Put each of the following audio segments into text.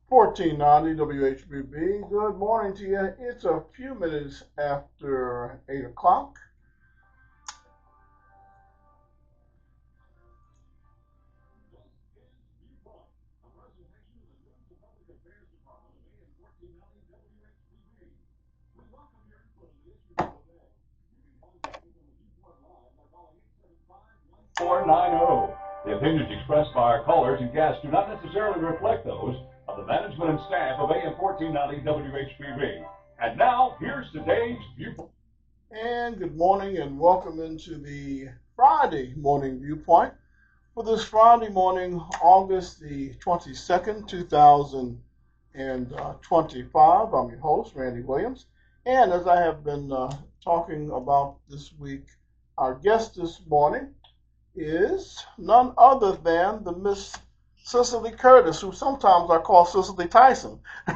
1490 WHBB. Good morning to you. It's a few minutes after 8 o'clock. The opinions expressed by our callers and guests do not necessarily reflect those of the management and staff of AM 1490 WHBB. And now, here's today's viewpoint. And good morning and welcome into the Friday morning viewpoint for this Friday morning, August the 22nd, 2025. I'm your host, Randy Williams. And as I have been talking about this week, our guest this morning is none other than the Miss Cicely Curtis, who sometimes I call Cicely Tyson. You're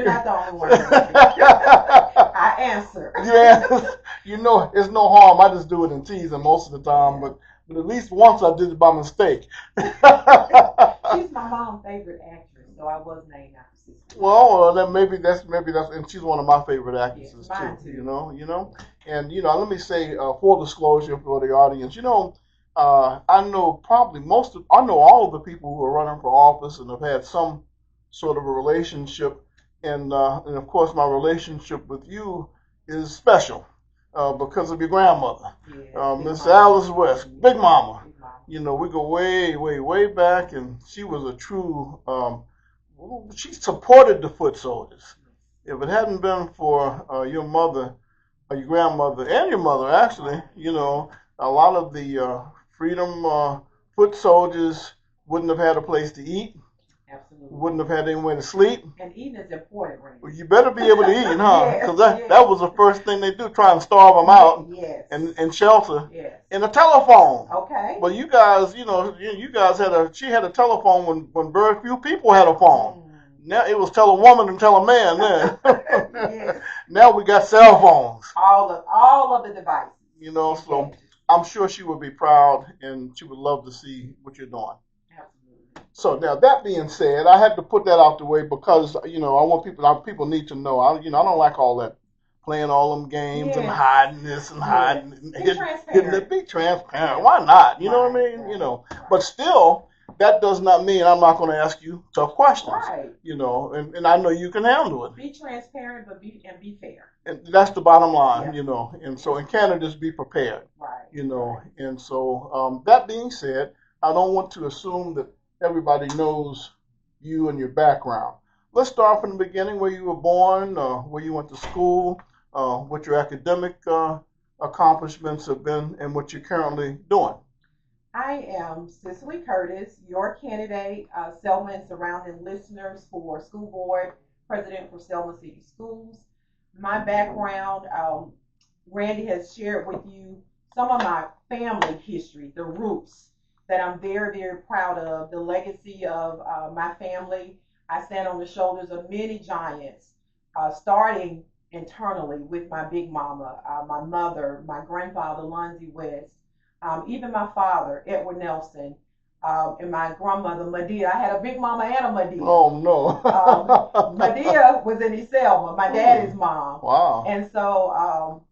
not the only one. I answer. Yeah, it's no harm. I just do it in teasing most of the time, but at least once I did it by mistake. She's my mom's favorite actress, so I was named after Cicely. Well, then maybe that's, and she's one of my favorite actresses mine too. too. And let me say full disclosure for the audience. I know I know all of the people who are running for office and have had some sort of a relationship, and of course my relationship with you is special because of your grandmother, Miss Alice West, Big Mama. We go way, way, way back, and she was a true. She supported the foot soldiers. If it hadn't been for your mother, or your grandmother, and your mother, actually, a lot of the freedom foot soldiers wouldn't have had a place to eat. Absolutely. Wouldn't have had anywhere to sleep. And eating is important, right? Well, you better be able to eat, huh? Because Yes. that was the first thing they do, try and starve them out Yes. and shelter. Yes. And a telephone. Okay. But you guys, you guys she had a telephone when very few people had a phone. Now it was tell a woman and tell a man then. Yes. Now we got cell phones. All of the devices. So I'm sure she would be proud and she would love to see what you're doing. Absolutely. So now that being said, I had to put that out the way because I want people need to know. I don't like all that playing all them games and hiding this and hiding hitting it. Be transparent. Why not? You know what I mean? But still, that does not mean I'm not going to ask you tough questions. Right. And I know you can handle it. Be transparent, but be fair. And that's the bottom line, And so, and candidates be prepared, right. And so, that being said, I don't want to assume that everybody knows you and your background. Let's start from the beginning, where you were born, where you went to school, what your academic accomplishments have been, and what you're currently doing. I am Cicely Curtis, your candidate, Selma and surrounding listeners for school board president for Selma City Schools. My background, Randy has shared with you some of my family history, the roots that I'm very, very proud of, the legacy of my family. I stand on the shoulders of many giants, starting internally with my big mama, my mother, my grandfather, Lonzie West, even my father, Edward Nelson, and my grandmother, Medea. I had a big mama and a Medea. Oh, no. Medea was in Selma, my daddy's mom. Wow. And so,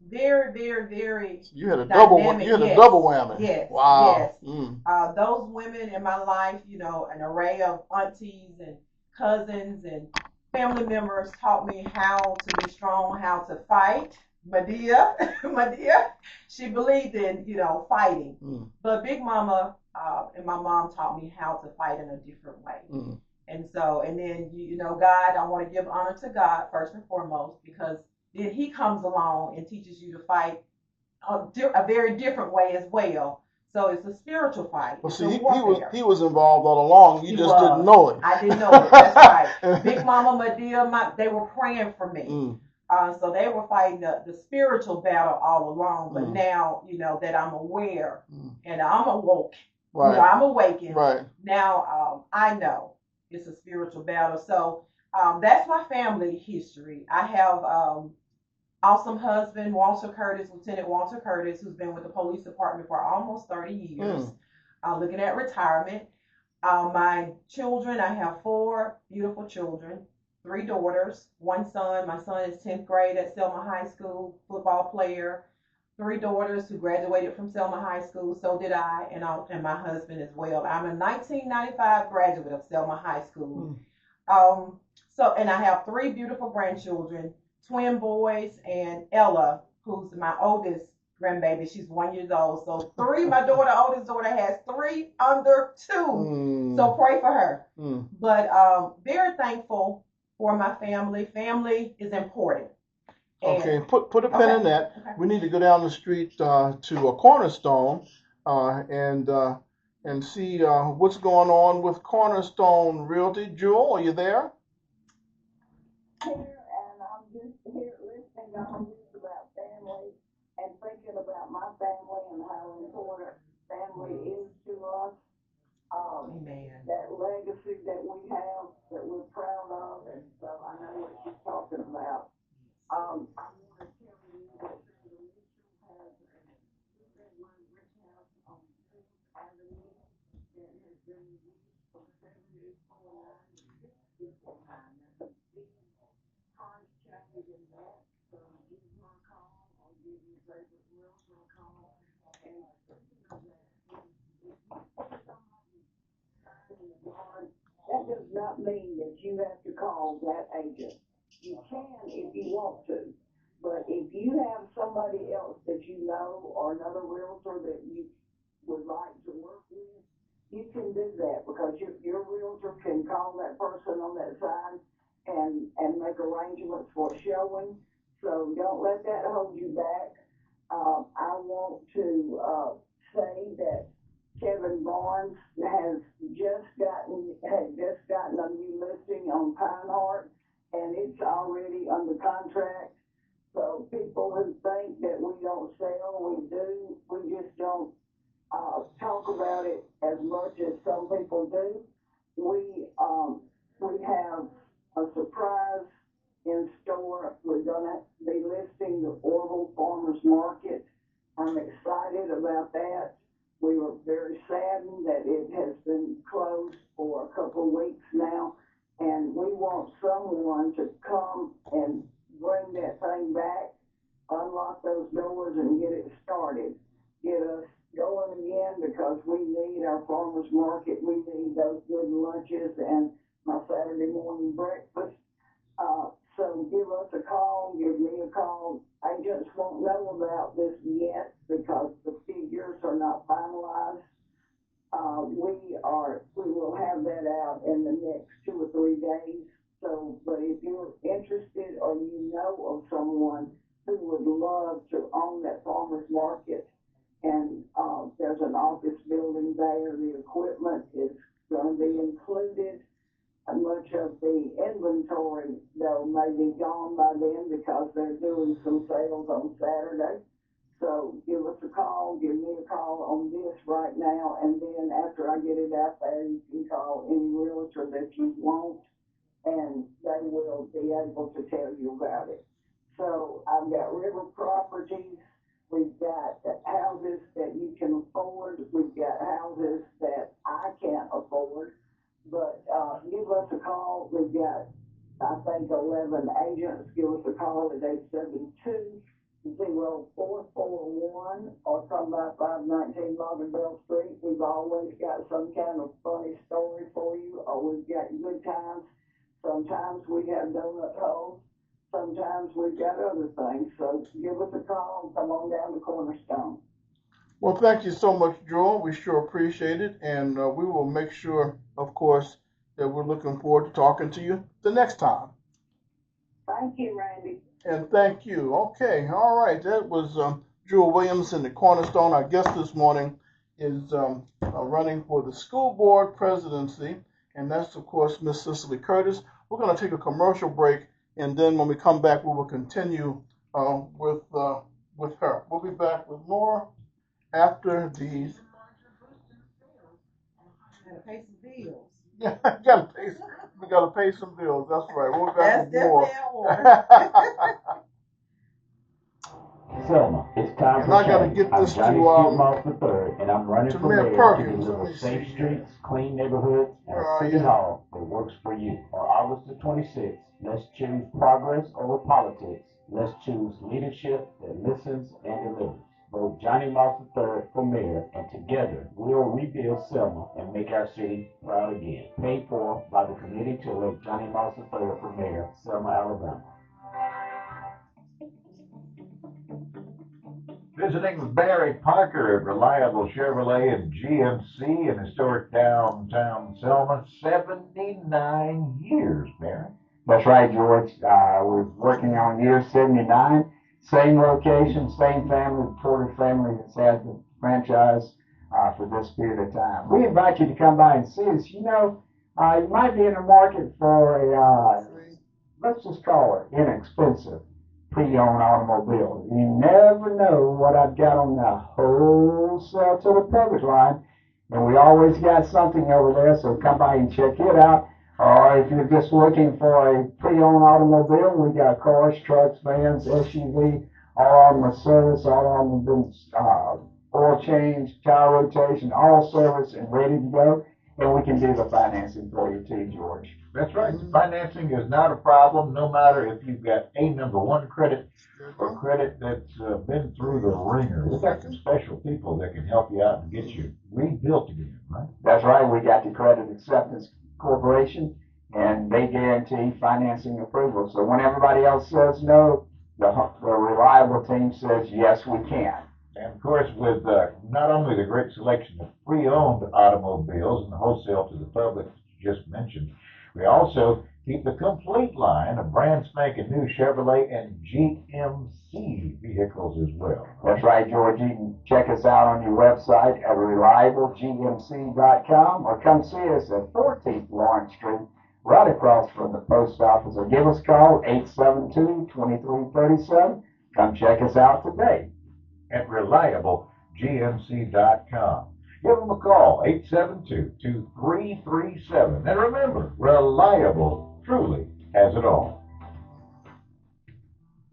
very, very, very. You had a double. You had a double whammy. Yes. Wow. Yes. Those women in my life, an array of aunties and cousins and family members taught me how to be strong, how to fight. Medea, she believed in fighting, but Big Mama and my mom taught me how to fight in a different way. And so, and then God, I want to give honor to God first and foremost, because then He comes along and teaches you to fight a very different way as well. So it's a spiritual fight. Well, see, he was involved all along. You just didn't know it. I didn't know it. That's right. Big Mama, Medea, they were praying for me. So they were fighting the spiritual battle all along. But now, that I'm aware and I'm awoke, I'm awakened. Right. Now I know it's a spiritual battle. So that's my family history. I have awesome husband, Walter Curtis, Lieutenant Walter Curtis, who's been with the police department for almost 30 years. looking at retirement. My children, I have four beautiful children, three daughters, one son. My son is 10th grade at Selma High School, football player. Three daughters who graduated from Selma High School. So did I, and my husband as well. I'm a 1995 graduate of Selma High School. Um, and I have three beautiful grandchildren, twin boys, and Ella, who's my oldest grandbaby. She's 1 year old. So three, my oldest daughter has three under two. So pray for her. But very thankful for my family. Family is important. Okay, put a pin in that. Okay. We need to go down the street to a Cornerstone and see what's going on with Cornerstone Realty. Jewel, are you there? Here, and I'm just here listening to all this about family and thinking about my family and how important family is to us. Amen. That legacy that we have that we're proud of, and so I know what she's talking about. I'm going to tell you that the Mitchell has a two-bedroom brick house on 6th Avenue that has been used from 74 to 64. There's a big price change in that, so give her a call or give your favorite realtor a call. And speaking of that, if you see somebody signing a bond, that does not mean that you have to call that agent. You can if you want to, but if you have somebody else that you know or another realtor that you would like to work with, you can do that because your realtor can call that person on that side and make arrangements for showing. So don't let that hold you back. I want to say that Kevin Barnes had just gotten a new listing on Pinehart, and it's already under contract. So people who think that we don't sell, we do. We just don't talk about it as much as some people do. We have a surprise in store. We're gonna be listing the Orville Farmers Market. I'm excited about that. We were very saddened that it has been closed for a couple of weeks now, and we want someone to come and bring that thing back, unlock those doors and get it started, get us going again because we need our farmers market. We need those good lunches and my Saturday morning breakfast. So give us a call, give me a call. Agents won't know about this yet because the figures are not finalized. We will have that out in the next 2 or 3 days. So, but if you're interested or you know of someone who would love to own that farmer's market, and there's an office building there, the equipment is going to be included. Much of the inventory, though, may be gone by then because they're doing some sales on Saturday. So give us a call, give me a call on this right now, and then after I get it out there, you can call any realtor that you want, and they will be able to tell you about it. So I've got river properties, we've got houses that you can afford, we've got houses that I can't afford, but give us a call. We've got, I think, 11 agents. Give us a call at 872-0441 or come by 519 Loganville Street. We've always got some kind of funny story for you, or we've got good times. Sometimes we have donut holes. Sometimes we've got other things. So give us a call and come on down to Cornerstone. Well, thank you so much, Joel. We sure appreciate it, and we will make sure, of course, that we're looking forward to talking to you the next time. Thank you, Randy. And thank you. Okay, all right. That was Jewel Williamson, the Cornerstone. Our guest this morning is running for the school board presidency, and that's, of course, Miss Cicely Curtis. We're going to take a commercial break, and then when we come back, we will continue with her. We'll be back with more after these. Gotta pay some bills. Yeah, we gotta pay some bills. That's right. We'll be back with more. Selma, it's time and for I gotta change. get I'm this Johnny to Skidmore the third, and I'm running to for Mayor mayor to Perkins. Let deliver me safe see here. streets, clean neighborhoods, and Where a are city you? hall that works for you. On August the 26th, let's choose progress over politics. Let's choose leadership that listens and delivers. Vote Johnny Moss III for mayor, and together we'll rebuild Selma and make our city proud again. Paid for by the committee to elect Johnny Moss III for mayor, Selma, Alabama. Visiting Barry Parker at Reliable Chevrolet and GMC in historic downtown Selma, 79 years, Barry. That's right, George. We're working on year 79. Same location, same family, Porter family that's had the franchise for this period of time. We invite you to come by and see us. You know, you might be in the market for a, let's just call it inexpensive pre-owned automobile. You never know what I've got on the wholesale to the public line, and we always got something over there, so come by and check it out. Or if you're just looking for a pre-owned automobile, we got cars, trucks, vans, SUV, all on the service, all on the oil change, tire rotation, all service and ready to go. And we can do the financing for you too, George. That's right. The financing is not a problem, no matter if you've got a number one credit or credit that's been through the ringer. We've got some special people that can help you out and get you rebuilt again, right? That's right. We got the Credit Acceptance Corporation, and they guarantee financing approval. So when everybody else says no, the reliable team says yes, we can. And of course, with not only the great selection of pre-owned automobiles and the wholesale to the public that you just mentioned, we also keep the complete line of brand spanking new Chevrolet and GMC vehicles as well. That's right, George. You can check us out on your website at reliablegmc.com or come see us at 14th Lawrence Street, right across from the post office, or give us a call, 872-2337. Come check us out today. At reliablegmc.com. Give them a call, 872-2337. And remember, Reliable truly has it all.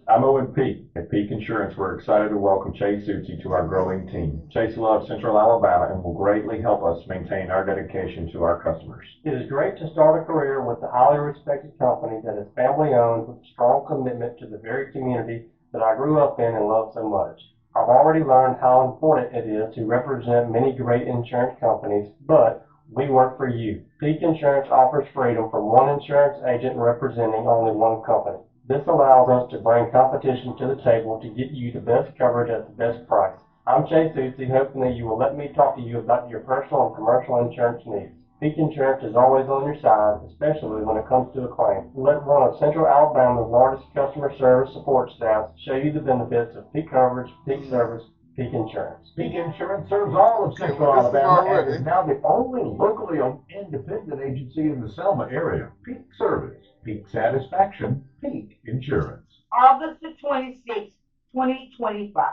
I'm Owen Peak. At Peak Insurance, we're excited to welcome Chase Sutsy to our growing team. Chase loves Central Alabama and will greatly help us maintain our dedication to our customers. It is great to start a career with a highly respected company that is family-owned with a strong commitment to the very community that I grew up in and love so much. I've already learned how important it is to represent many great insurance companies, but we work for you. Peak Insurance offers freedom from one insurance agent representing only one company. This allows us to bring competition to the table to get you the best coverage at the best price. I'm Chase Sutsy, hoping that you will let me talk to you about your personal and commercial insurance needs. Peak Insurance is always on your side, especially when it comes to a claim. Let one of Central Alabama's largest customer service support staffs show you the benefits of peak coverage, peak service, Peak Insurance. Peak Insurance serves all of Central Alabama and is now the only locally owned independent agency in the Selma area. Peak service, peak satisfaction, Peak Insurance. August the 26th, 2025.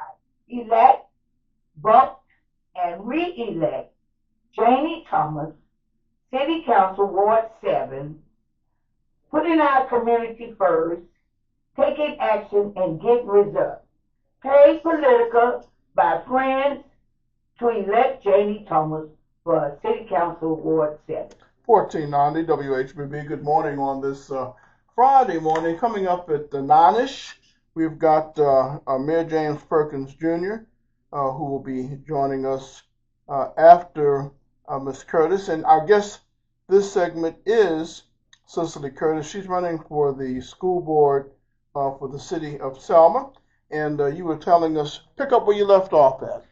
Elect, vote, and re-elect Janie Thomas, City Council Ward 7, putting our community first, taking action and getting results. Paid political by friends to elect Janie Thomas for City Council Ward 7. 1490 WHBB. Good morning on this Friday morning. Coming up at the 9ish, we've got Mayor James Perkins Jr., who will be joining us after Ms. Curtis. And our guest this segment is Cicely Curtis. She's running for the school board for the city of Selma. And you were telling us, pick up where you left off at.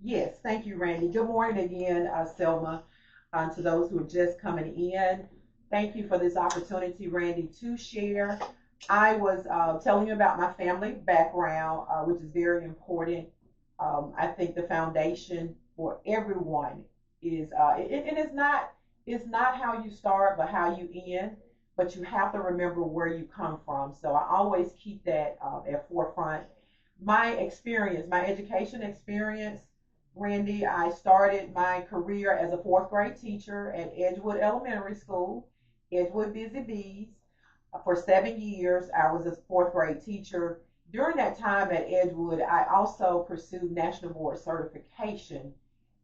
Yes, thank you, Randy. Good morning again, Selma. To those who are just coming in, thank you for this opportunity, Randy, to share. I was telling you about my family background, which is very important. I think the foundation for everyone is, and it's not how you start, but how you end. But you have to remember where you come from. So I always keep that at forefront. My experience, my education experience, Randy, I started my career as a fourth grade teacher at Edgewood Elementary School, Edgewood Busy Bees. For 7 years, I was a fourth grade teacher. During that time at Edgewood, I also pursued National Board certification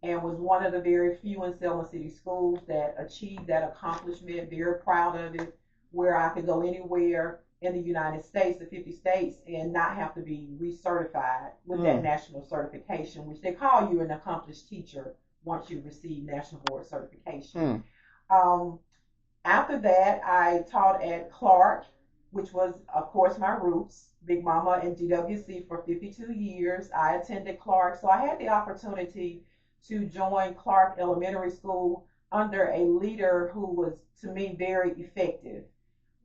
and was one of the very few in Selma City Schools that achieved that accomplishment. Very proud of it, where I could go anywhere in the United States, the 50 states, and not have to be recertified with that national certification, which they call you an accomplished teacher once you receive national board certification. Um, After that, I taught at Clark, which was, of course, my roots, Big Mama and GWC for 52 years. I attended Clark, so I had the opportunity to join Clark Elementary School under a leader who was, to me, very effective.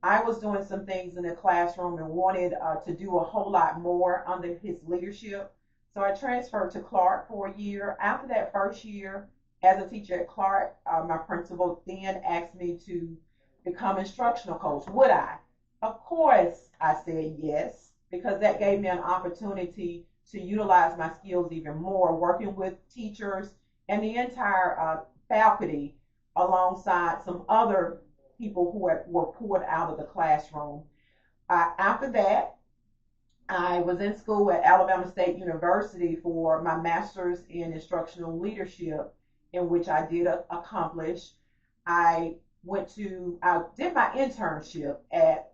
I was doing some things in the classroom and wanted to do a whole lot more under his leadership. So I transferred to Clark for a year. After that first year as a teacher at Clark, my principal then asked me to become instructional coach. Would I? Of course, I said yes, because that gave me an opportunity to utilize my skills even more, working with teachers and the entire faculty alongside some other people who were pulled out of the classroom. After that, I was in school at Alabama State University for my master's in instructional leadership, in which I did accomplish. I I did my internship at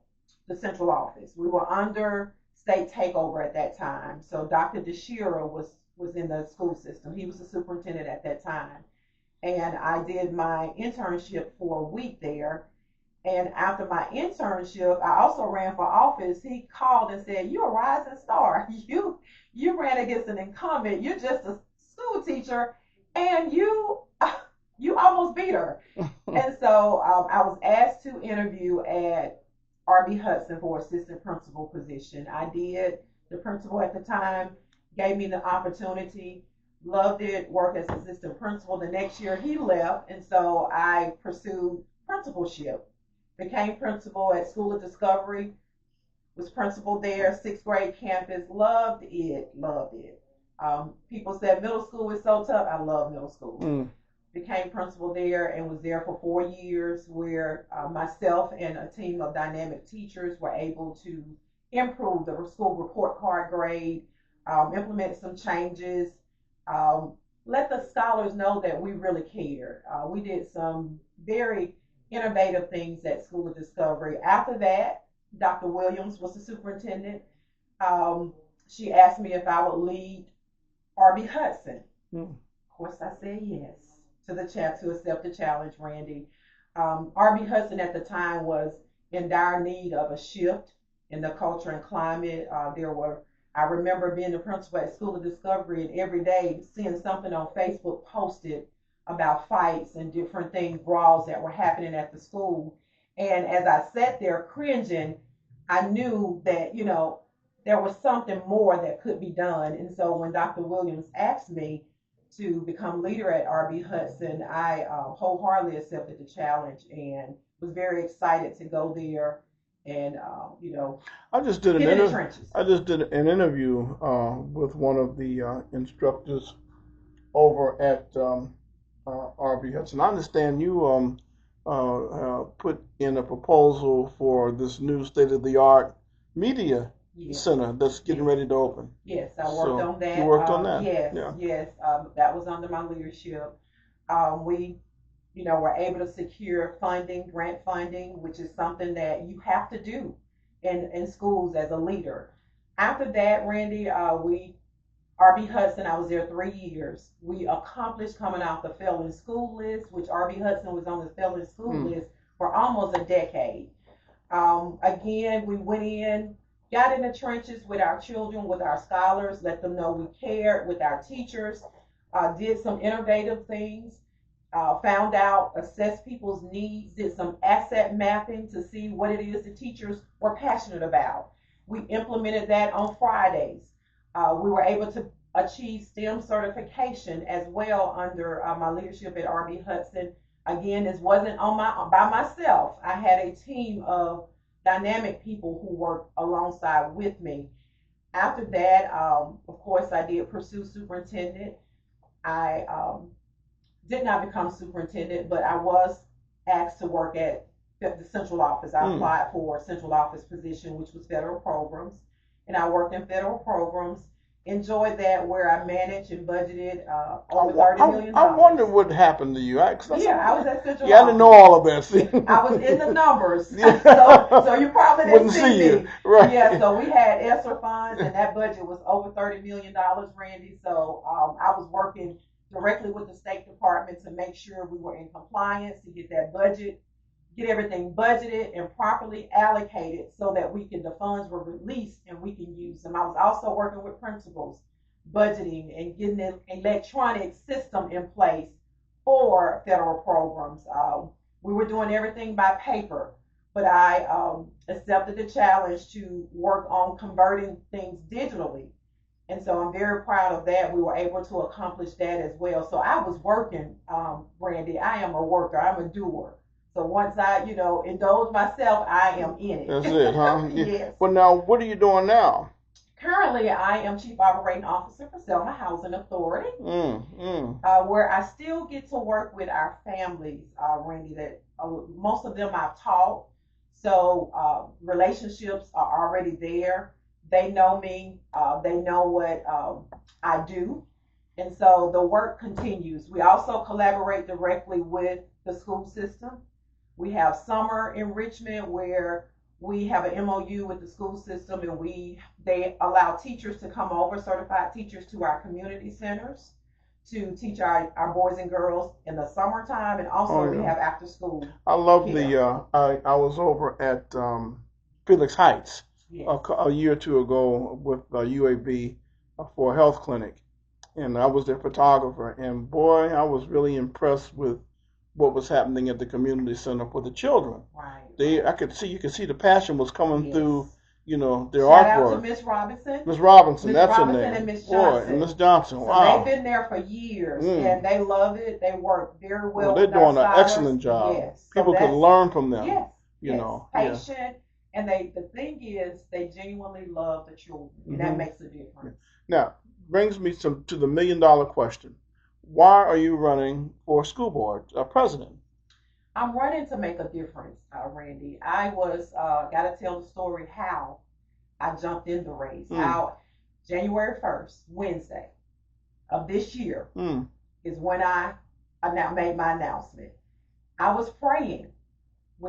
the central office. We were under state takeover at that time. So Dr. DeShira was in the school system. He was the superintendent at that time. And I did my internship for a week there. And after my internship, I also ran for office. He called and said, "You're a rising star. You ran against an incumbent. You're just a school teacher, and you almost beat her." And so I was asked to interview at RB Hudson for assistant principal position. I did. The principal at the time gave me the opportunity. Loved it. Worked as assistant principal. The next year he left, and so I pursued principalship. Became principal at School of Discovery, was principal there, sixth grade campus, loved it, loved it. People said middle school is so tough. I love middle school. Became principal there and was there for 4 years, where myself and a team of dynamic teachers were able to improve the school report card grade, implement some changes, let the scholars know that we really cared. We did some very innovative things at School of Discovery. After that, Dr. Williams was the superintendent. She asked me if I would lead RB Hudson. Of course, I said yes to accept the challenge, Randy. RB Hudson at the time was in dire need of a shift in the culture and climate. I remember being the principal at School of Discovery and every day seeing something on Facebook posted about fights and different things, brawls that were happening at the school. And as I sat there cringing, I knew that, there was something more that could be done. And so when Dr. Williams asked me to become leader at RB Hudson, I wholeheartedly accepted the challenge and was very excited to go there and, I just did get in the trenches. I just did an interview with one of the instructors over at RB Hudson. I understand you put in a proposal for this new state-of-the-art media center that's getting ready to open. Yes, I worked on that. You worked on that? Yes, Yeah. yes. That was under my leadership. We, were able to secure funding, grant funding, which is something that you have to do in schools as a leader. After that, Randy, RB Hudson, I was there 3 years. We accomplished coming off the failing school list, which RB Hudson was on the failing school list for almost a decade. Again, we went in, got in the trenches with our children, with our scholars, let them know we cared, with our teachers, did some innovative things, found out, assessed people's needs, did some asset mapping to see what it is the teachers were passionate about. We implemented that on Fridays. We were able to achieve STEM certification as well under my leadership at RB Hudson. Again, this wasn't by myself. I had a team of dynamic people who worked alongside with me. After that, of course, I did pursue superintendent. I did not become superintendent, but I was asked to work at the central office. I applied for a central office position, which was federal programs, and I worked in federal programs enjoyed that where I managed and budgeted I, over $30 million. I wonder what happened to you. Yeah, I was at Central Yeah, I didn't know Office. all of that. See? I was in the numbers, Yeah. so you probably didn't Wouldn't see see you. me. Right. Yeah, so we had ESSER funds, and that budget was over $30 million, Randy. So I was working directly with the State Department to make sure we were in compliance to get that budget, get everything budgeted and properly allocated, so that the funds were released and we can use them. I was also working with principals, budgeting and getting an electronic system in place for federal programs. We were doing everything by paper, but I accepted the challenge to work on converting things digitally. And so I'm very proud of that. We were able to accomplish that as well. So I was working, Brandy. I am a worker. I'm a doer. So once I, indulge myself, I am in it. That's it, huh? Yes. Well, now, what are you doing now? Currently, I am Chief Operating Officer for Selma Housing Authority, where I still get to work with our families, Randy, that most of them I've taught. So relationships are already there. They know me. They know what I do. And so the work continues. We also collaborate directly with the school system. We have summer enrichment where we have an MOU with the school system, and they allow teachers to come over, certified teachers, to our community centers to teach our boys and girls in the summertime, and also we have after school. I love care. I was over at Felix Heights Yes. a year or two ago with UAB for a health clinic, and I was their photographer. And boy, I was really impressed with what was happening at the community center for the children. Right. You could see the passion was coming Yes. through, their Shout out to artwork. Miss Robinson. Miss Robinson, Miss that's her Robinson name. and Miss Boy, Johnson. and Miss Johnson. So Wow. they've been there for years, Mm. and they love it. They work very well They're with our doing an scholars. excellent job. Yes. People can learn from them. Yes. You Yes. know. Yeah. Patient, and the thing is, they genuinely love the children, and that makes a difference. Now, brings me to the $1 million question. Why are you running for school board president? I'm running to make a difference, Randy. I was got to tell the story how I jumped in the race. How January 1st, Wednesday of this year, is when I made my announcement. I was praying.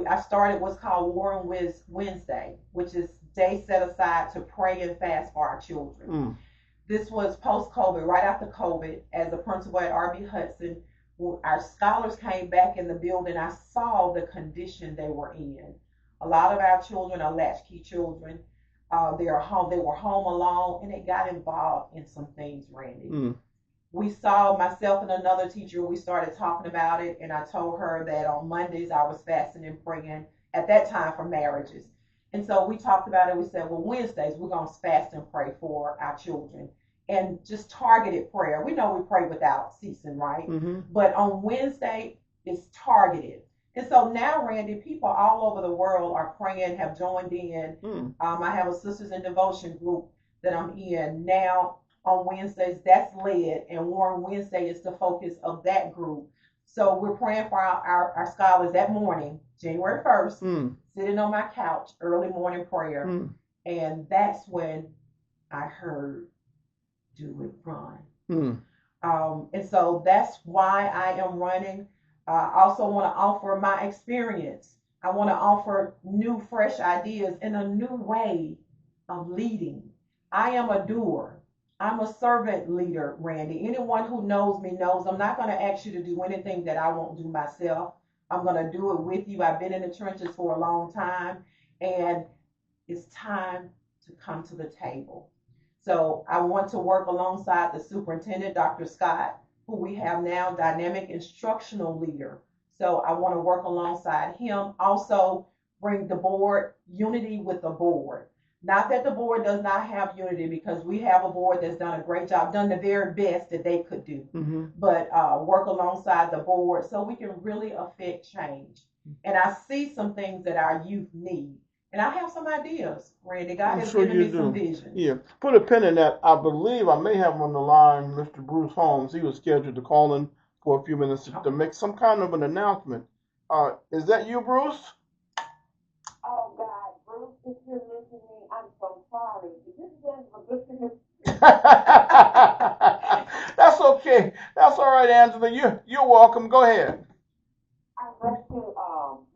I started what's called War and Wiz Wednesday, which is day set aside to pray and fast for our children. This was post-COVID, right after COVID, as a principal at RB Hudson. When our scholars came back in the building, I saw the condition they were in. A lot of our children are latchkey children. They were home alone, and they got involved in some things, Randy. We saw, myself and another teacher, we started talking about it, and I told her that on Mondays I was fasting and praying at that time for marriages. And so we talked about it. We said, well, Wednesdays we're going to fast and pray for our children, and just targeted prayer. We know we pray without ceasing, right? But on Wednesday, it's targeted. And so now, Randy, people all over the world are praying, have joined in. I have a Sisters in Devotion group that I'm in now. On Wednesdays, that's led, and Warren Wednesday is the focus of that group. So we're praying for our scholars that morning, January 1st, sitting on my couch, early morning prayer. And that's when I heard, do it, run. And so that's why I am running. I also want to offer my experience. I want to offer new, fresh ideas and a new way of leading. I am a doer. I'm a servant leader, Randy. Anyone who knows me knows I'm not going to ask you to do anything that I won't do myself. I'm going to do it with you. I've been in the trenches for a long time, and it's time to come to the table. So I want to work alongside the superintendent, Dr. Scott, who we have now, dynamic instructional leader. So I want to work alongside him. Also bring the board, unity with the board. Not that the board does not have unity, because we have a board that's done a great job, done the very best that they could do, but work alongside the board so we can really affect change. And I see some things that our youth need. And I have some ideas, Randy. God has given me some vision. Yeah. Put a pin in that. I believe I may have on the line Mr. Bruce Holmes. He was scheduled to call in for a few minutes to make some kind of an announcement. Is that you, Bruce? Oh, God, Bruce, if you're listening, I'm so sorry. This is That's okay. That's all right, Angela. You're welcome. Go ahead. I'm glad to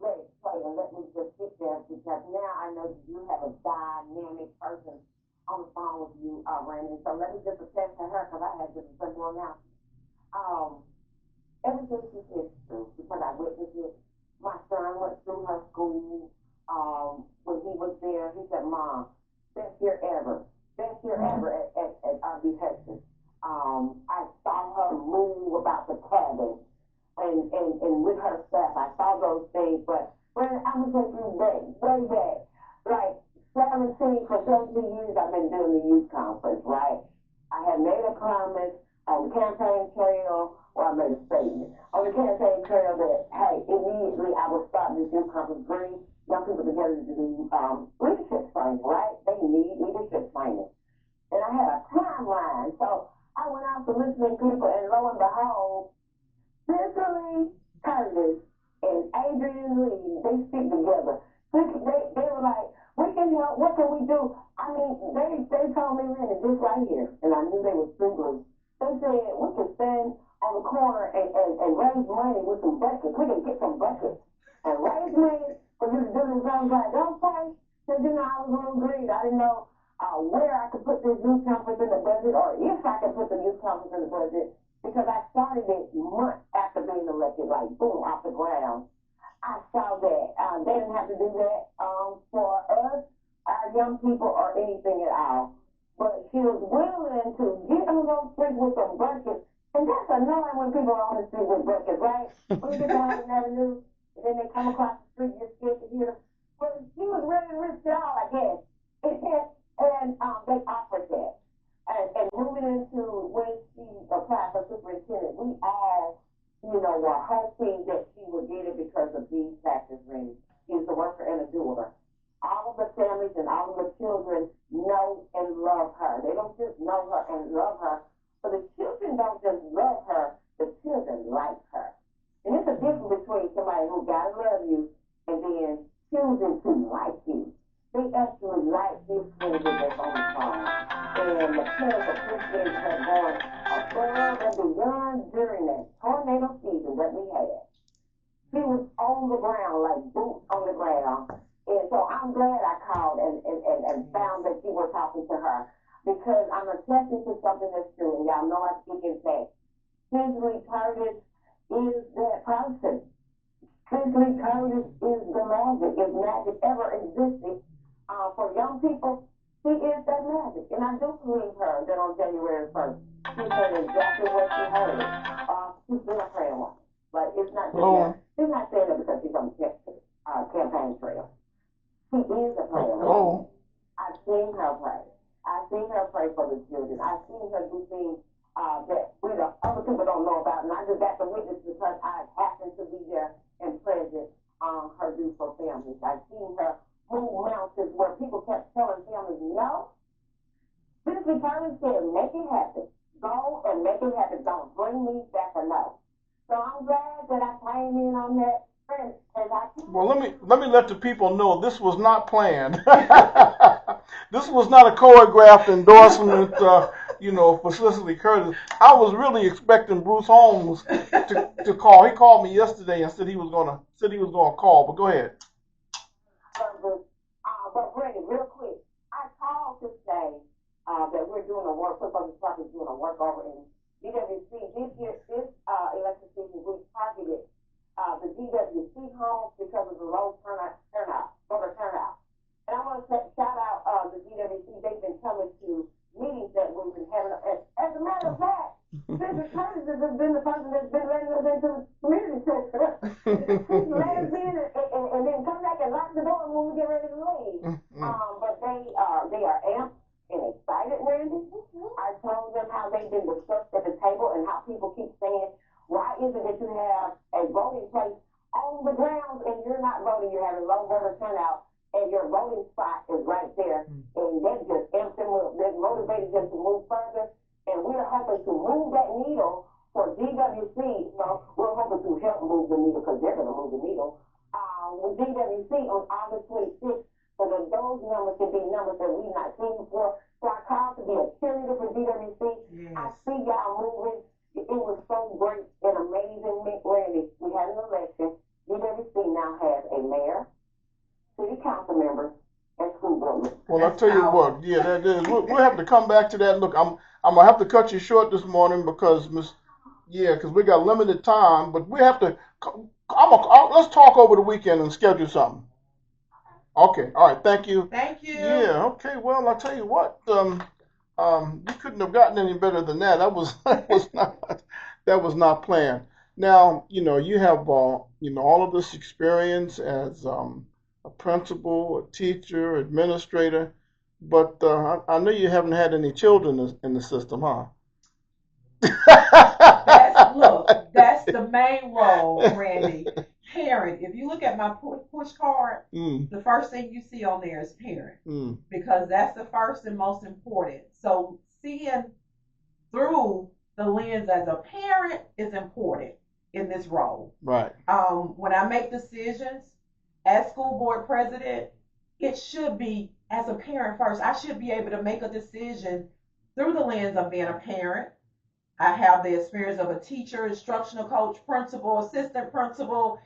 let it play and let me just sit there because now I know you have a dynamic person on the phone with you, Randy. So let me just attest to her because I had just a simple announcement. Um, Everything she said is true because I witnessed it. My son went through her school. When he was there, he said, "Mom, best year ever, best year ever at RB Texas." I saw her move about the cabin and with her staff. I saw those things, but when I'm gonna take you back, way back, like 17 for 17 years, I've been doing the youth conference, right? I had made a promise on the campaign trail, or I made a statement on the campaign trail that, hey, immediately I would start this youth conference, bring young people together to do leadership training, right? They need leadership training. And I had a timeline, so I went out to listening people, and lo and behold, Cicely Curtis and Adrian Lee, they stick together. They were like, we can help, what can we do? I mean, they told me, Randy, this right here, and I knew they were true. They said, we can stand on the corner and raise money with some buckets. We can get some buckets and raise money for you to do this. I was like, okay. So, I was a little greedy. I didn't know where I could put this youth conference in the budget or if I could put the youth conference in the budget because I started it months after being elected, like boom, off the ground. I saw that. They didn't have to do that for us, our young people, or anything at all. But she was willing to get on those streets with some buckets. And that's annoying when people are on the street with buckets, right? When you get to Hardin Avenue, and then they come across the street, you're scared to hear them. But she was ready to risk it all, I guess. And they offered that. And moving into when she applied for superintendent, we all, were hoping that she would get it because of these factors, Randy. She's a worker and a doer. All of the families and all of the children know and love her. They don't just know her and love her, but the children don't just love her, the children like her. And it's a difference between somebody who gotta love you and then choosing to like you. They actually like this candidate that's on the phone. And the parents appreciate her going above and beyond during that tornado season that we had. She was on the ground, like boots on the ground. And so I'm glad I called and found that you were talking to her because I'm attesting to something that's true. And y'all know I speak in fact. Cicely Curtis is that person. Cicely Curtis is the magic. If magic ever existed for young people, she is that magic. And I do believe her that on January 1st, she heard exactly what she heard. She's been a prayer woman. But it's not just that. She's not saying that because she's on the campaign trail. She is a prayer woman. I've seen her pray. I've seen her pray for the children. I've seen her do things that other people don't know about. And I just got to witness because I happened to be there and present her do for families. I've seen her move mountains where people kept telling families, no. Cicely Curtis said, make it happen. Go and make it happen. Don't bring me back a no. So I'm glad that I came in on that. Well, let me let the people know this was not planned. This was not a choreographed endorsement, for Cicely Curtis. I was really expecting Bruce Holmes to call. He called me yesterday and said he was gonna call. But go ahead. But Brandon, real quick, I called to say that we're doing a work. Football Department is doing a work over in DWC this year. This election season, we targeted the DWC homes because of the low voter turnout. And I want to shout out the DWC. They've been coming to meetings that we've been having. As a matter of fact, Cicely Curtis has been the person that's been letting us into the community center. She's let us in and then come back and lock the door when we get ready to leave. But they are amped and excited, Randy. I told them how they've been discussed at the table and how people keep saying, why is it that you have a voting place on the grounds and you're not voting? You're having low voter turnout and your voting spot is right there. And that just amped them up. That motivated them to move further. And we're hoping to move that needle for DWC. So we're hoping to help move the needle because they're going to move the needle. With DWC on August 26th, so that those numbers can be numbers that we've not seen before. So I called to be a cheerleader for DWC. Well, I That's tell you powerful. what, yeah, that is. We'll have to come back to that. Look, I'm gonna have to cut you short this morning because yeah, because we got limited time. But we have to. Let's talk over the weekend and schedule something. Okay, all right, thank you. Thank you. Yeah, okay. Well, I tell you what, you couldn't have gotten any better than that. That was not planned. Now, you have all of this experience as a principal, a teacher, administrator, but I know you haven't had any children in the system, huh? That's the main role, Randy. Parent. If you look at my push card, Mm, the first thing you see on there is parent mm, because that's the first and most important. So seeing through the lens as a parent is important in this role. right. When I make decisions as school board president, it should be as a parent first. I should be able to make a decision through the lens of being a parent. I have the experience of a teacher, instructional coach, principal, assistant principal,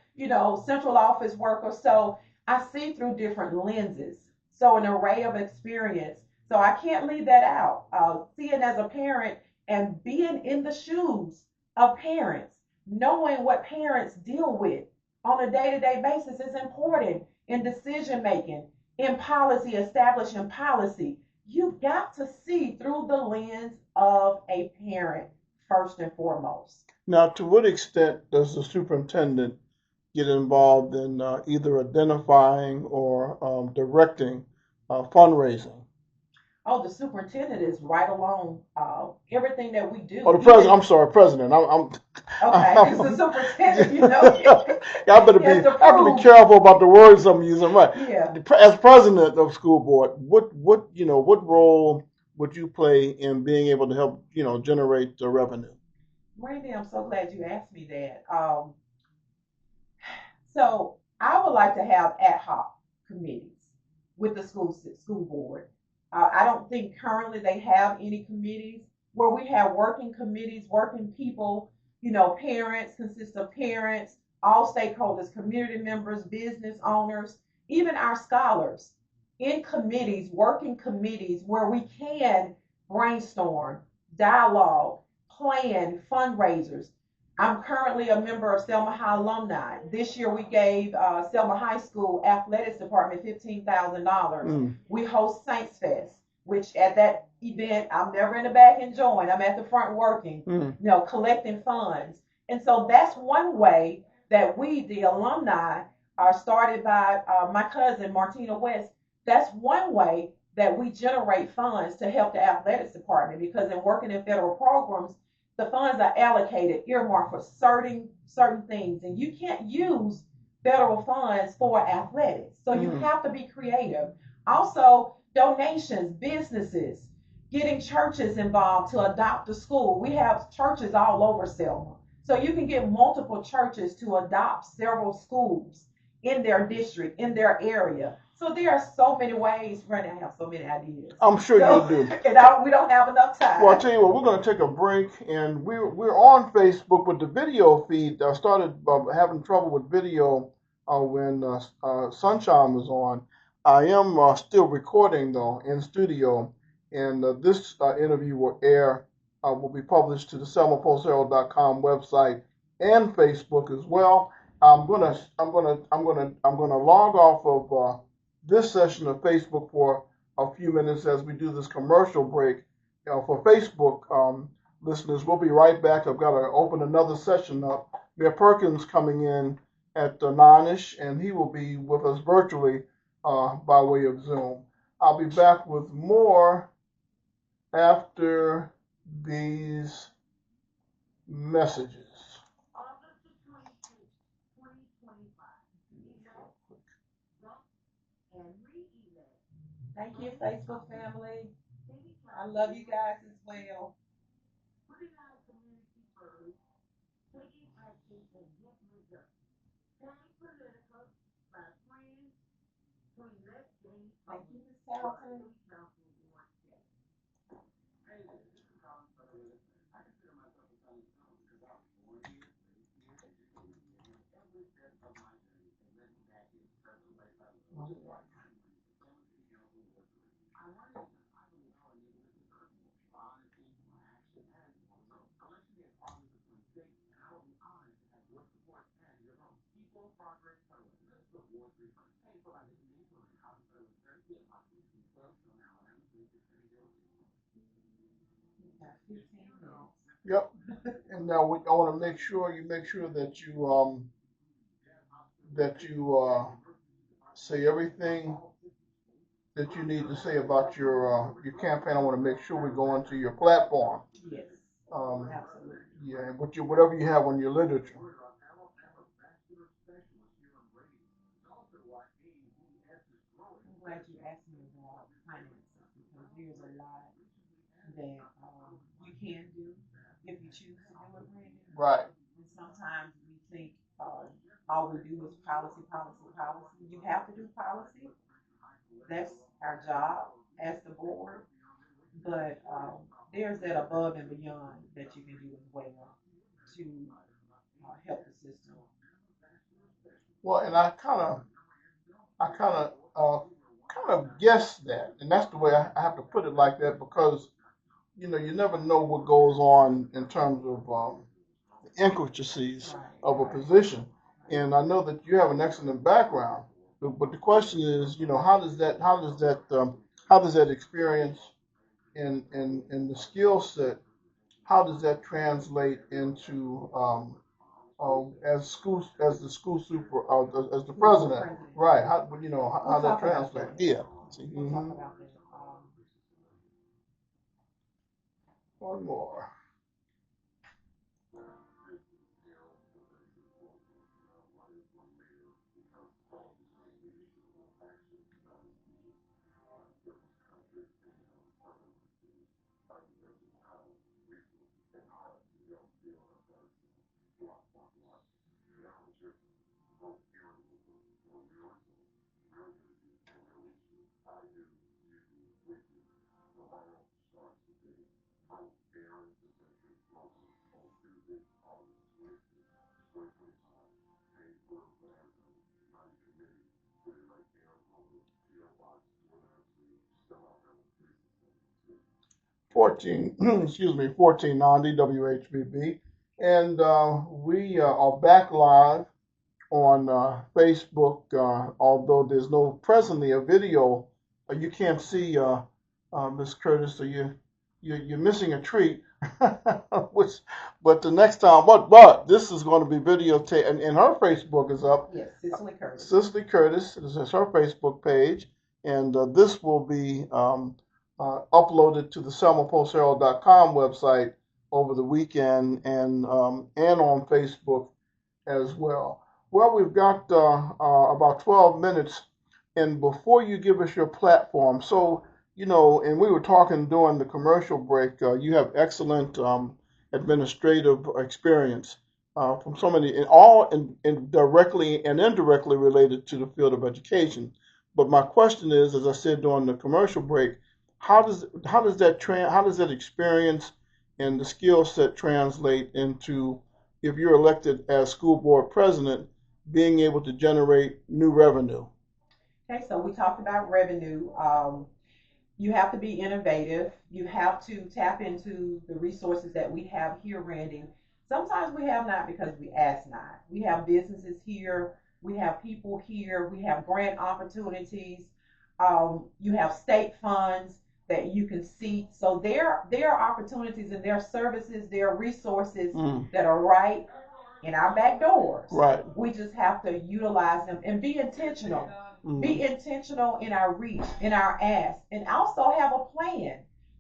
central office worker. So I see through different lenses. So an array of experience. So I can't leave that out. Seeing as a parent and being in the shoes of parents, knowing what parents deal with on a day-to-day basis is important in decision making, in policy, establishing policy. You've got to see through the lens of a parent first and foremost. Now, to what extent does the superintendent get involved in either identifying or directing fundraising? Oh, the superintendent is right along everything that we Oh, do. the president. Even I'm sorry, president. okay, because the I'm superintendent, I better he has to I have to be prove. careful about the words I'm using. Right. Yeah, As president of school board, what role would you play in being able to help generate the revenue? Randy, I'm so glad you asked me that. So I would like to have ad hoc committees with the school board. I don't think currently they have any committees where we have working committees, working people. Parents consist of parents, all stakeholders, community members, business owners, even our scholars in committees, working committees where we can brainstorm, dialogue, plan fundraisers. I'm currently a member of Selma High alumni. This year we gave Selma High School athletics department $15,000. Mm, We host Saints Fest, which at that event I'm never in the back enjoying. I'm at the front working, mm, collecting funds. And so that's one way that we, the alumni, are started by my cousin Martina West. That's one way that we generate funds to help the athletics department because in working in federal programs, the funds are allocated, earmarked for certain things, and you can't use federal funds for athletics. So you mm. have to be creative. Also, donations, businesses, getting churches involved to adopt a school. We have churches all over Selma. So you can get multiple churches to adopt several schools in their district, in their area. So there are so many ways. Right now, I have so many ideas. I'm sure you So, do. we don't have enough Well, I'll time. tell you what, we're going to take a break, and we're on Facebook with the video feed. I started having trouble with video when Sunshine was on. I am still recording though in studio, and this interview will be published to the selmapostherald.com website and Facebook as well. I'm gonna log off of this session of Facebook for a few minutes as we do this commercial break for Facebook listeners. We'll be right back. I've got to open another session up. Mayor Perkins coming in at 9ish, and he will be with us virtually by way of Zoom. I'll be back with more after these messages. Thank you, Facebook family. I love you guys as well. Thank you, Ms. Hamilton. Got 15 minutes. Yep. And now I want to make sure that you say everything that you need to say about your campaign. I want to make sure we go into your platform. Yes, Um, absolutely. yeah, and whatever you have on your literature. I'm glad you asked me about finances because there's a lot that you can do if you choose to do it, Brandon. Right. And sometimes we think all we do is policy, policy, policy. You have to do policy. That's our job as the board. But there's that above and beyond that you can do as well to help the system. Well, and I kind of guessed that, and that's the way I have to put it like that because you never know what goes on in terms of the intricacies Right, of a right, position. right. And I know that you have an excellent background, but the question is, how does that experience and the skill set, how does that translate into as the school super as the School board president, president. right? How We'll that talk about translate? that. Yeah. See, We'll talk about that. one more. 14, excuse me, 1490 WHBB. And we are back live on Facebook. Although there's no presently a video, you can't see Miss Curtis, so you're missing a treat. Which, but the next time, but this is going to be videotaped, and her Facebook is up. Yes, Cicely Curtis. Cicely Curtis, this is her Facebook page, and this will be uploaded to the selmapostherald.com website over the weekend and on Facebook as well. Well, we've got about 12 minutes, and before you give us your platform, so and we were talking during the commercial break. You have excellent administrative experience from so many, and all in directly and indirectly related to the field of education. But my question is, as I said during the commercial break, how does that experience and the skill set translate into if you're elected as school board president, being able to generate new revenue? Okay, so we talked about revenue. You have to be innovative. You have to tap into the resources that we have here, Randy. Sometimes we have not because we ask not. We have businesses here. We have people here. We have grant opportunities. You have state funds that you can seek. So there are opportunities and there are services, there are resources that are right in our back doors. Right. We just have to utilize them and be intentional. Be intentional in our reach, in our ask, and also have a plan.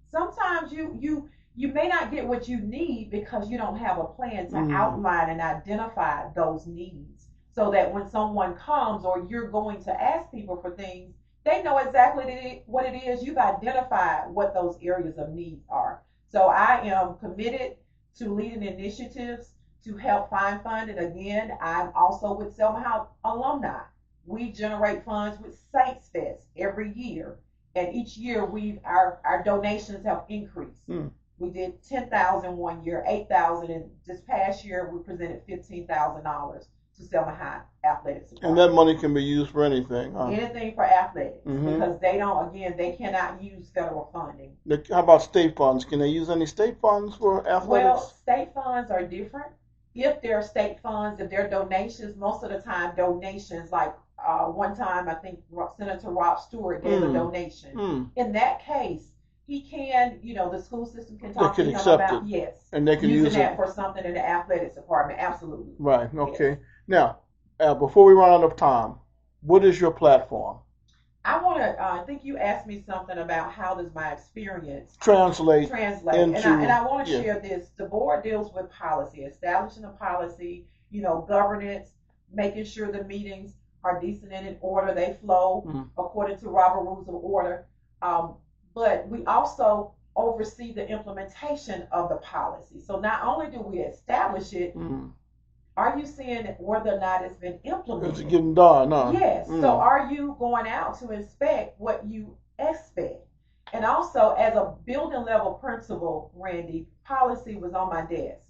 Sometimes you may not get what you need because you don't have a plan to outline and identify those needs so that when someone comes or you're going to ask people for things, they know exactly what it is. You've identified what those areas of need are. So I am committed to leading initiatives to help find funding. Again, I'm also with Selma House alumni. We generate funds with Saints Fest every year, and each year our donations have increased. We did 10,000 one year, 8,000, and this past year we presented $15,000 to Selma High Athletic Support. And that money can be used for anything. Anything for athletics because they cannot use federal funding. How about state funds? Can they use any state funds for athletics? Well, state funds are different. if they're state funds, if they're donations, most of the time donations, like one time I think Senator Rob Stewart gave a donation. In that case, he can, the school system can They talk to can him accept about, it, yes, and they can using use that it. for something in the athletics department. Absolutely. Right. Yes. Okay. Now, before we run out of time, what is your platform? I want to. I think you asked me something about how does my experience Translate translate, and into I want to yeah. share this. The board deals with policy, establishing a policy, governance, making sure the meetings are decent and in order, they flow according to Robert Rules of Order. Um, but we also oversee the implementation of the policy. So not only do we establish it, are you seeing whether or not it's been implemented? It's getting done, huh? Yes. So are you going out to inspect what you expect? And also, as a building level principal, Randy, policy was on my desk.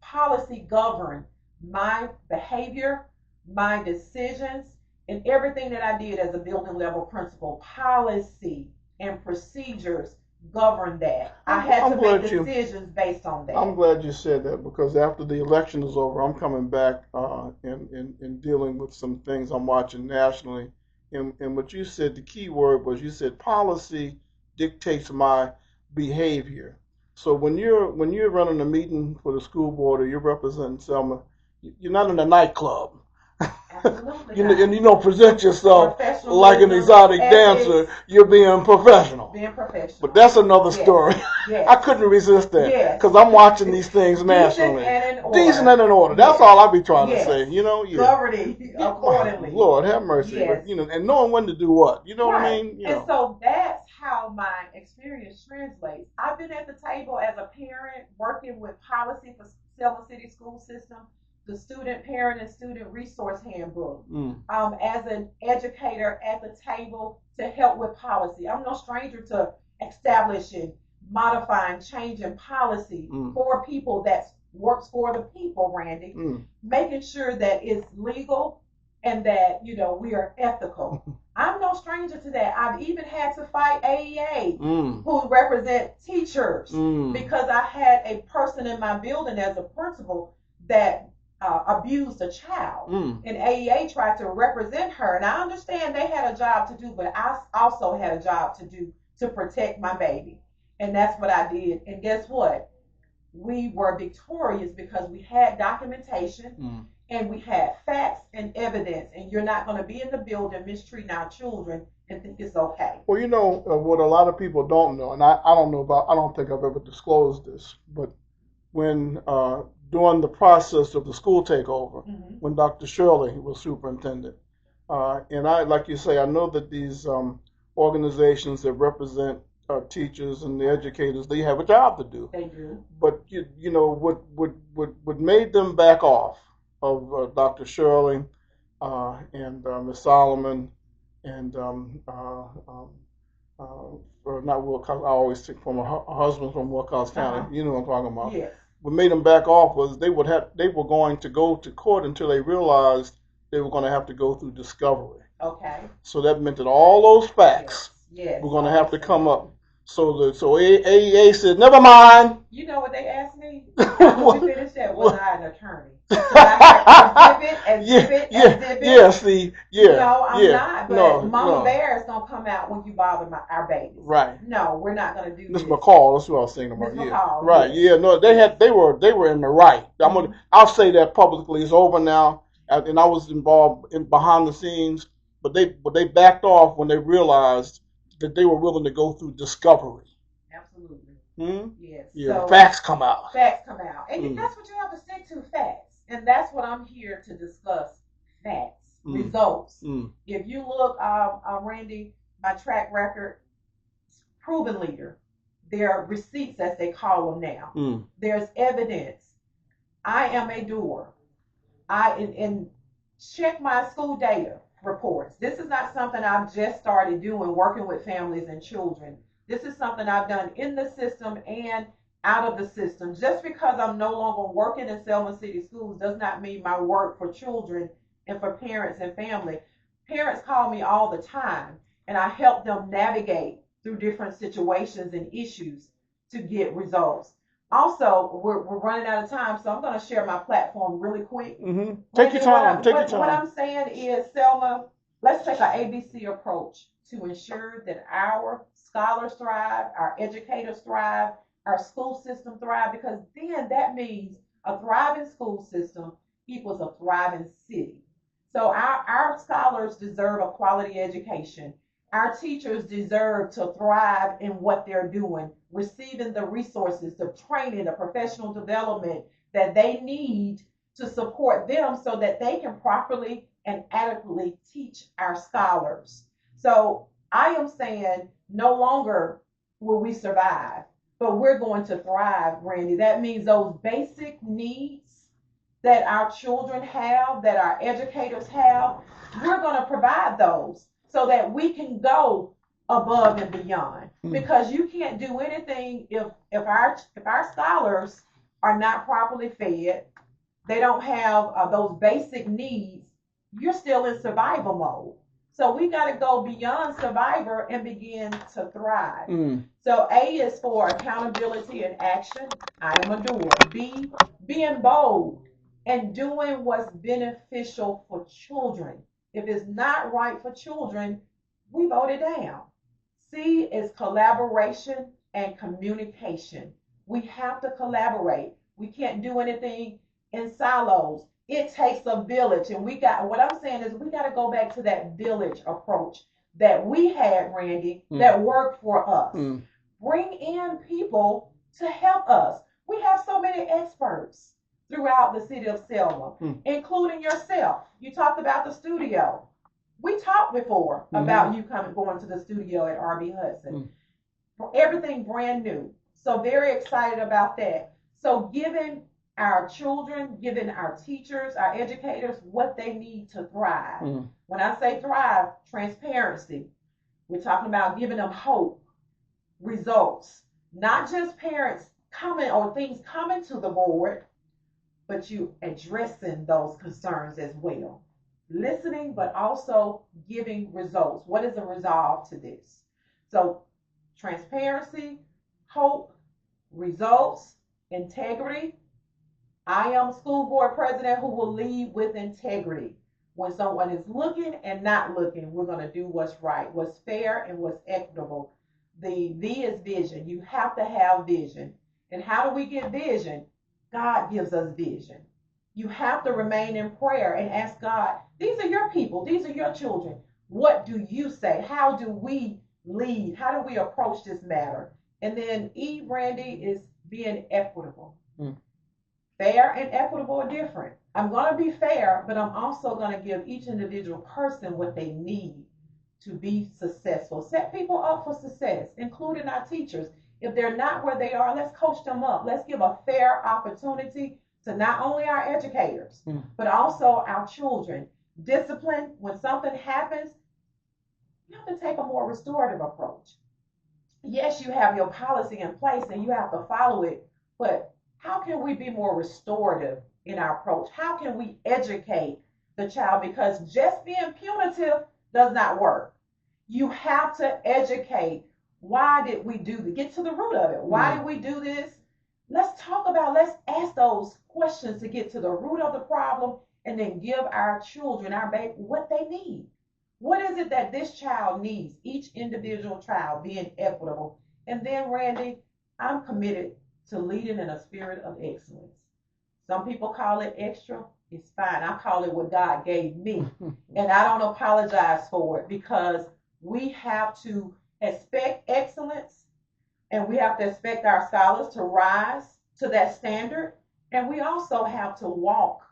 Policy governed my behavior, my decisions, and everything that I did as a building level principal. Policy and procedures govern that. I had to make decisions based on that. I'm glad you said that, because after the election is over, I'm coming back and dealing with some things I'm watching nationally. And what you said, the key word was, you said policy dictates my behavior. So when you're running a meeting for the school board, or you're representing Selma, you're not in a nightclub. Present yourself like an exotic dancer. You're being professional. But that's another story. Yes. I couldn't resist that, because I'm watching these things nationally. Decent and in order. That's all I be trying to say. Governing accordingly. Lord have mercy. Yes. But and knowing when to do what. You know what I mean? And so that's how my experience translates. I've been at the table as a parent working with policy for Selma City School System, the student parent and student resource handbook. As an educator at the table to help with policy. I'm no stranger to establishing, modifying, changing policy for people that works for the people, Randy. Making sure that it's legal and that, we are ethical. I'm no stranger to that. I've even had to fight AEA, who represent teachers, because I had a person in my building as a principal that abused a child, and AEA tried to represent her. And I understand they had a job to do, but I also had a job to do to protect my baby, and that's what I did. And guess what? We were victorious because we had documentation and we had facts and evidence. And you're not going to be in the building mistreating our children and think it's okay. Well, what a lot of people don't know, and I don't know about. I don't think I've ever disclosed this, but when during the process of the school takeover, when Dr. Shirley was superintendent, and I, like you say, I know that these organizations that represent teachers and the educators, they have a job to do. They do. But what made them back off of Dr. Shirley and Ms. Solomon and or not Will Cox, I always think from her husband from Will Cox County. You know what I'm talking about. Yes. What made them back off was they were going to go to court until they realized they were going to have to go through discovery. Okay. So that meant that all those facts were going to have to come up. So AEA said, never mind. You know what they asked me? After we finished that, was I an attorney? So I had exhibit. I'm not, but Mama Bear is gonna come out when you bother our babies. Right. No, we're not gonna do Miss this. McCall, that's what I was thinking about. Miss McCall, right. Yes. Yeah. No, they were in the right. I'll say that publicly. It's over now, and I was involved behind the scenes, but they backed off when they realized that they were willing to go through discovery. Absolutely. Yes. Yeah. So, facts come out. And that's what you have to stick to, facts. And that's what I'm here to discuss, facts, results. If you look, Randy, my track record, proven leader. There are receipts, as they call them now. There's evidence. I am a doer. And check my school data reports. This is not something I've just started doing, working with families and children. This is something I've done in the system and out of the system. Just because I'm no longer working in Selma City Schools does not mean my work for children and for parents and family. Parents call me all the time, and I help them navigate through different situations and issues to get results. Also, we're running out of time, so I'm going to share my platform really quick. Take your Randy, time. Take your what time. I'm saying is, Selma, let's take an ABC approach to ensure that our scholars thrive, our educators thrive, our school system thrive, because then that means a thriving school system equals a thriving city. So our scholars deserve a quality education. Our teachers deserve to thrive in what they're doing, receiving the resources, the training, the professional development that they need to support them so that they can properly and adequately teach our scholars. So I am saying no longer will we survive, but we're going to thrive, Randy. That means those basic needs that our children have, that our educators have, we're going to provide those so that we can go above and beyond. Because you can't do anything if our scholars are not properly fed, they don't have those basic needs, you're still in survival mode. So we got to go beyond survivor and begin to thrive. So A is for accountability and action. I am a doer. B, being bold and doing what's beneficial for children. If it's not right for children, we vote it down. C is collaboration and communication. We have to collaborate. We can't do anything in silos. It takes a village. And what I'm saying is we got to go back to that village approach that we had, Randy, that worked for us. Bring in people to help us. We have so many experts throughout the city of Selma, including yourself. You talked about the studio. We talked before about you going to the studio at RB Hudson. Everything brand new. So very excited about that. So giving our children, giving our teachers, our educators what they need to thrive. When I say thrive, transparency. We're talking about giving them hope, results, not just parents coming or things coming to the board, but you addressing those concerns as well. Listening, but also giving results. What is the resolve to this? So transparency, hope, results, integrity. I am school board president who will lead with integrity. When someone is looking and not looking, we're going to do what's right, what's fair, and what's equitable. The V is vision. You have to have vision. And how do we get vision? God gives us vision. You have to remain in prayer and ask God, these are your people, these are your children. What do you say? How do we lead? How do we approach this matter? And then E, Randy, is being equitable. Fair and equitable are different. I'm going to be fair, but I'm also going to give each individual person what they need to be successful. Set people up for success, including our teachers. If they're not where they are, let's coach them up. Let's give a fair opportunity to not only our educators, but also our children. Discipline, when something happens, you have to take a more restorative approach. Yes, you have your policy in place and you have to follow it, but how can we be more restorative in our approach? How can we educate the child? Because just being punitive does not work. You have to educate. Why did we do this? Get to the root of it. Why did we do this? Let's ask those questions to get to the root of the problem and then give our children, our baby, what they need. What is it that this child needs? Each individual child being equitable. And then, Randy, I'm committed to leading in a spirit of excellence. Some people call it extra. It's fine. I call it what God gave me. And I don't apologize for it because we have to expect excellence and we have to expect our scholars to rise to that standard. And we also have to walk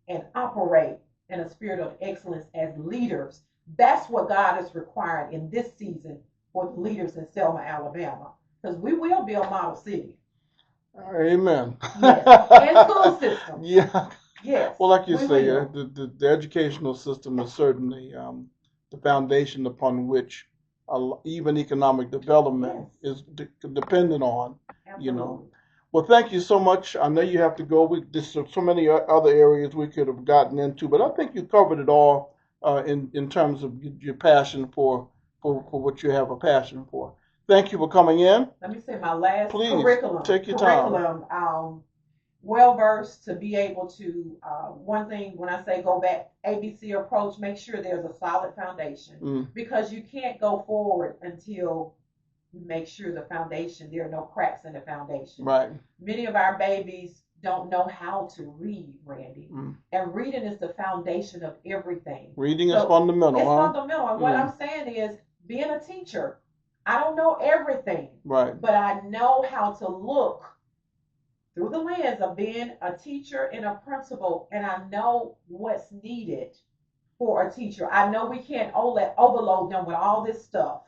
and operate in a spirit of excellence as leaders. That's what God is requiring in this season for the leaders in Selma, Alabama, because we will be a model city. Amen. Yes, and school system. Yeah. Yes. Well, like you we say, will. the educational system is certainly the foundation upon which even economic development is dependent on. You know. Absolutely. Well, thank you so much. I know you have to go. There's so many other areas we could have gotten into, but I think you covered it all in terms of your passion for what you have a passion for. Thank you for coming in. Let me say my last Please, curriculum. take your time. Well versed to be able to. One thing when I say go back ABC approach, make sure there's a solid foundation because you can't go forward until you make sure the foundation, there are no cracks in the foundation. Right. Many of our babies don't know how to read, Randy. And reading is the foundation of everything. Reading is fundamental. It's fundamental. And what I'm saying is, being a teacher, I don't know everything. Right. But I know how to look through the lens of being a teacher and a principal, and I know what's needed for a teacher. I know we can't overload them with all this stuff,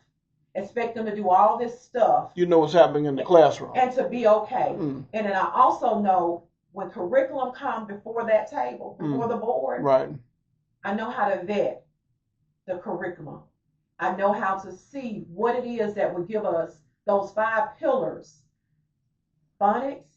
expect them to do all this stuff. You know what's happening in the classroom. And to be okay. And then I also know when curriculum comes before that table, before the board, right. I know how to vet the curriculum. I know how to see what it is that would give us those 5 pillars: phonics,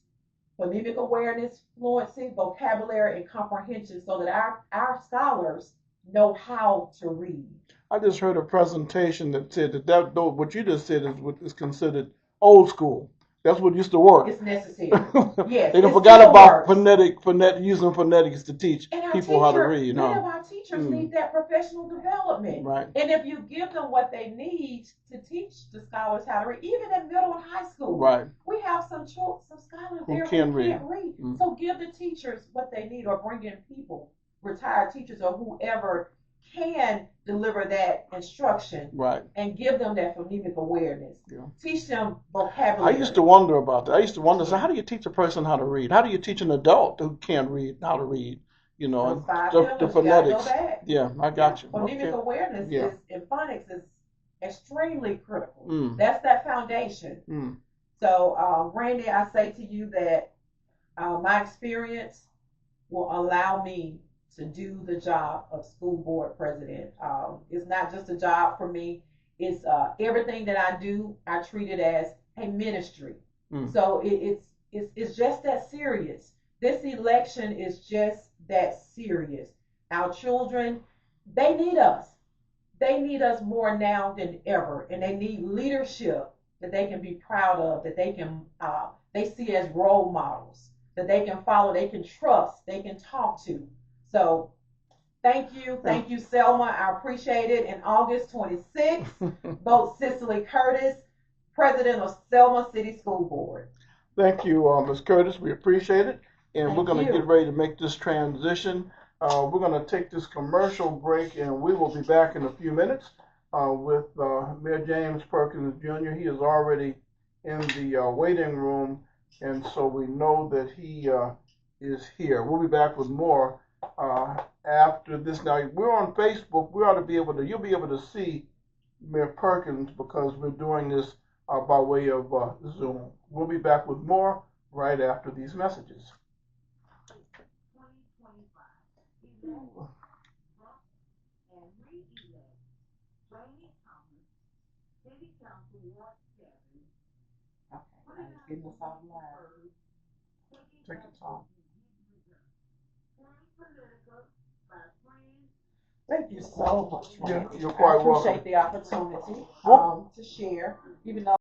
phonemic awareness, fluency, vocabulary, and comprehension, so that our scholars know how to read. I just heard a presentation that said that what you just said is considered old school. That's what used to work. It's necessary. Yes. They forgot about using phonetics to teach people how to read. Many of our teachers need that professional development. Right. And if you give them what they need to teach the scholars how to read, even in middle and high school, right. We have some scholars who there can't who read. can't read. So give the teachers what they need, or bring in people, retired teachers or whoever can deliver that instruction, right, and give them that phonemic awareness. Yeah. Teach them vocabulary. I used to wonder about that. I used to wonder, so how do you teach a person how to read? How do you teach an adult who can't read how to read? You know, the phonetics. Yeah, I got you. Phonemic awareness is in phonics is extremely critical. That's that foundation. So, Randy, I say to you that my experience will allow me to do the job of school board president. It's not just a job for me. It's everything that I do, I treat it as a ministry. So it's just that serious. This election is just that serious. Our children, they need us. They need us more now than ever, and they need leadership that they can be proud of, that they can they see as role models, that they can follow, they can trust, they can talk to. So thank you, Selma. I appreciate it. And August 26th, vote Cicely Curtis, president of Selma City School Board. Thank you, Ms. Curtis. We appreciate it. And we're going to get ready to make this transition. We're going to take this commercial break, and we will be back in a few minutes with Mayor James Perkins Jr. He is already in the waiting room, and so we know that he is here. We'll be back with more after this. Now, we're on Facebook. You'll be able to see Mayor Perkins because we're doing this by way of Zoom. We'll be back with more right after these messages. Getting us off live. Take your time. Thank you so much. You're quite welcome. I appreciate the opportunity to share, even though